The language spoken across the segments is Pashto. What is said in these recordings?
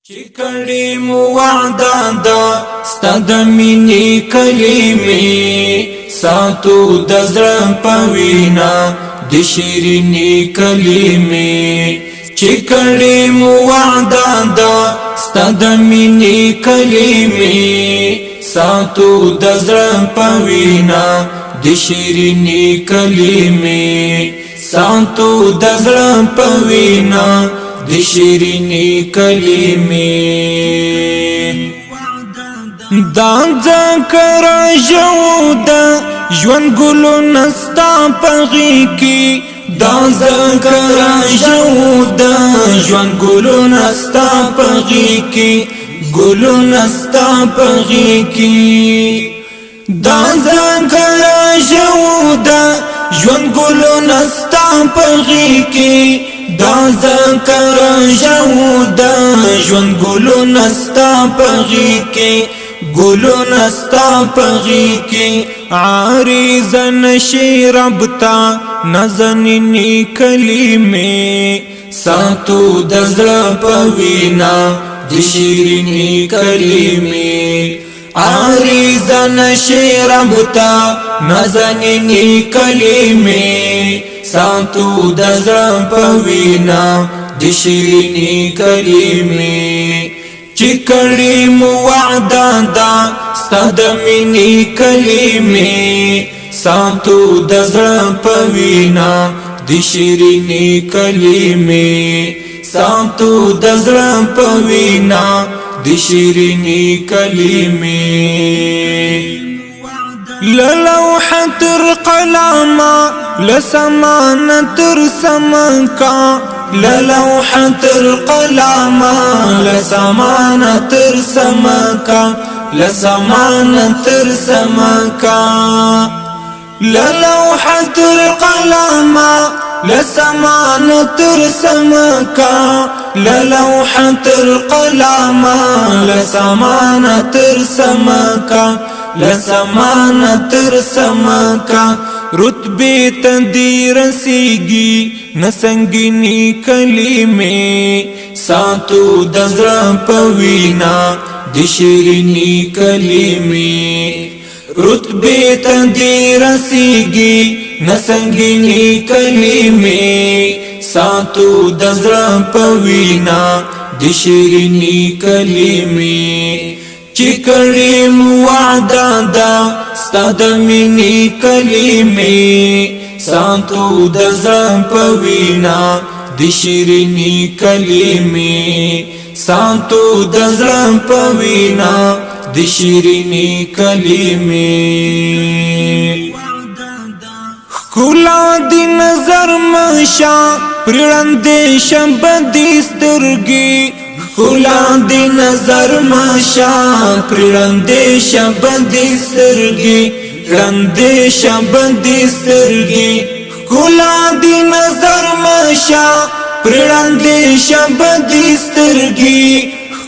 چې کړي مو وعده دا ستاد مینې کلمې ساتو د زړه په وینا د شیرینې کلمې چې کړي مو وعده دا ستاد مینې کلمې ساتو د زړه په وینا د شیرینې کلمې ساتو د زړه په وینا د شیرینې کلمې دا ذکر جو دا ژوند ګلو نستا پغې کې دا ذکر جو دا ژوند ګلو نستا پغې کې ګلو نستا پغې کې دا ذکر جو دا ژوند ګلو نستا پغې کې دا ذکر جو دا ژوند ګلو نستا پغې کې ګلو نستا پغې کې عارض نشي رب تا نزنني کلمې ساتو د زړه په وینا د شیرینې کلمې عارض نشي رب تا نزنني کلمې ساتو د زړه په وینا د شیرینې کلمې چې کړي مو وعده دا ستاد مینې کلمې ساتو د زړه په وینا د شیرینې کلمې ساتو د زړه په وینا د شیرینې کلمې للوحة القلم لسمان ترسمكا للوحة القلم لسمان ترسمكا لسمان ترسمكا للوحة القلم لسمان ترسمكا للوحة القلم لسمان ترسمكا لسمان ترسمكا رتبه تندی رسیگی نسنگینی کلمې ساتو د زړه په وینا د شیرینې کلمې رتبه تندی رسیگی نسنگینی کلمې ساتو د زړه په وینا د شیرینې کلمې چې کړي مو وعده دا ستاد مینې کلمې ساتو د زړه په وینا د شیرینې کلمې ساتو د زړه په وینا د شیرینې کلمې ښکلا د نظر مشا پرړندې شبدې سترګې ښکلا د نظر مشا پرړندې شبدې سترګې رندې شبدې سترګې ښکلا د نظر مشا پرړندې شبدې سترګې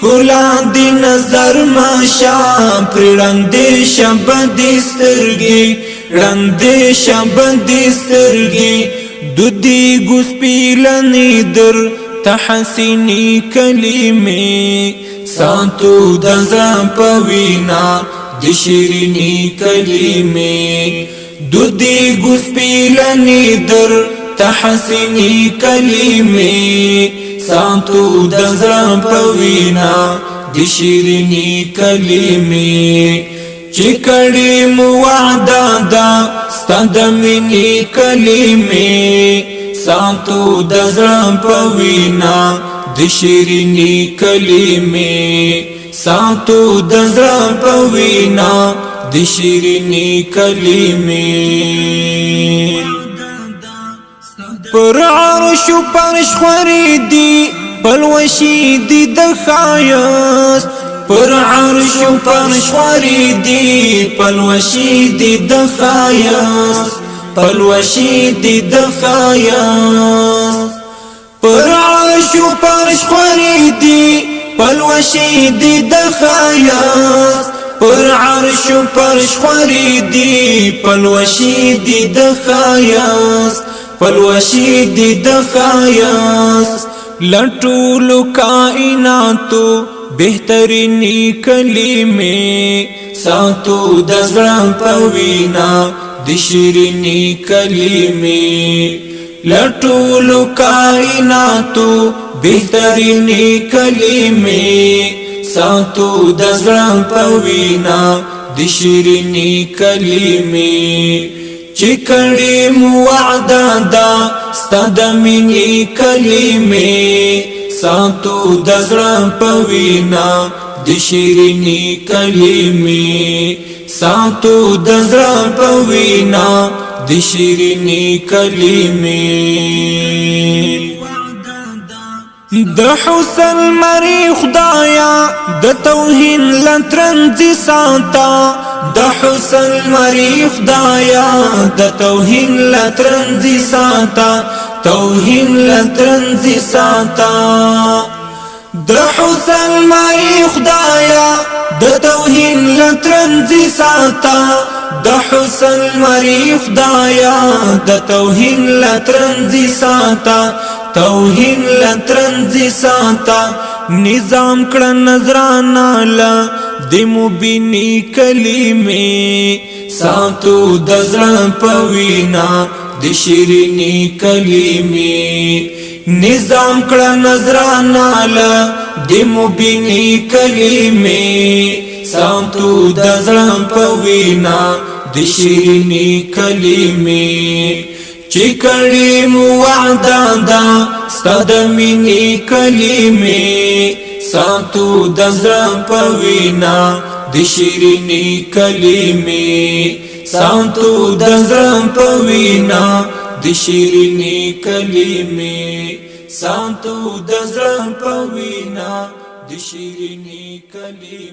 ښکلا د نظر مشا پرړندې شبدې سترګې رندې شبدې سترګې دودي ګسپیلنې در تحسینی کلمې ساتو د زړه په وینا د شیرینې کلمې دودي ګسپیلنې در تحسینی کلمې ساتو د زړه په وینا د شیرینې کلمې چې کړي مو وعده دا ستاد مینې کلمې ساتو د زړه په وینا د شیرینې کلمې ساتو د زړه په وینا د شیرینې کلمې پر عرش پرش خوري دي پلوشي دي د خایست پر عرش پرش خوري دي پلوشي دي د خایست پلوشي دي د خایست پر عرش پرش خوري دي پلوشي دي د خایست پر عرش پرش خوري دي پلوشي دي د خایست پلوشي دي د خایست لټولو کائناتو بهترینی کلمې ساتو د زړه په وینا د شیرینی کلمې لټولو کائناتو بهترینی کلمې ساتو د زړه په وینا د شیرینی کلمې چې کړي مو وعده دا ستاد مینې کلمې ساتو د زړه په وینا د شیرینی کلمې ساتو د زړه په وینا د شیرینی کلمې د حسن مری خدایا د توهین لترنځ ساتا د حسن مری خدایا د توهین لترنځ ساتا توهین لترنځ ساتا د حسن مری خدایا د توهین لترنځ ساتا د حسن مری خدایا د توهین لترنځ ساتا توهین لترنځ ساتا نظام کړه نظرانا لا د مبینی کلمې ساتو د زړه په وینا د شیرینی کلمې نظام کړه نظرانا لا د مبینی کلمې ساتو د زړه په وینا د شیرینی کلمې چې کړي مو وعده دا ستاد مینې کلمې ساتو د زړه په وینا د شیرینی کلمې ساتو د زړه په وینا د شیرینی کلمې ساتو د زړه په وینا د شیرینی کلمې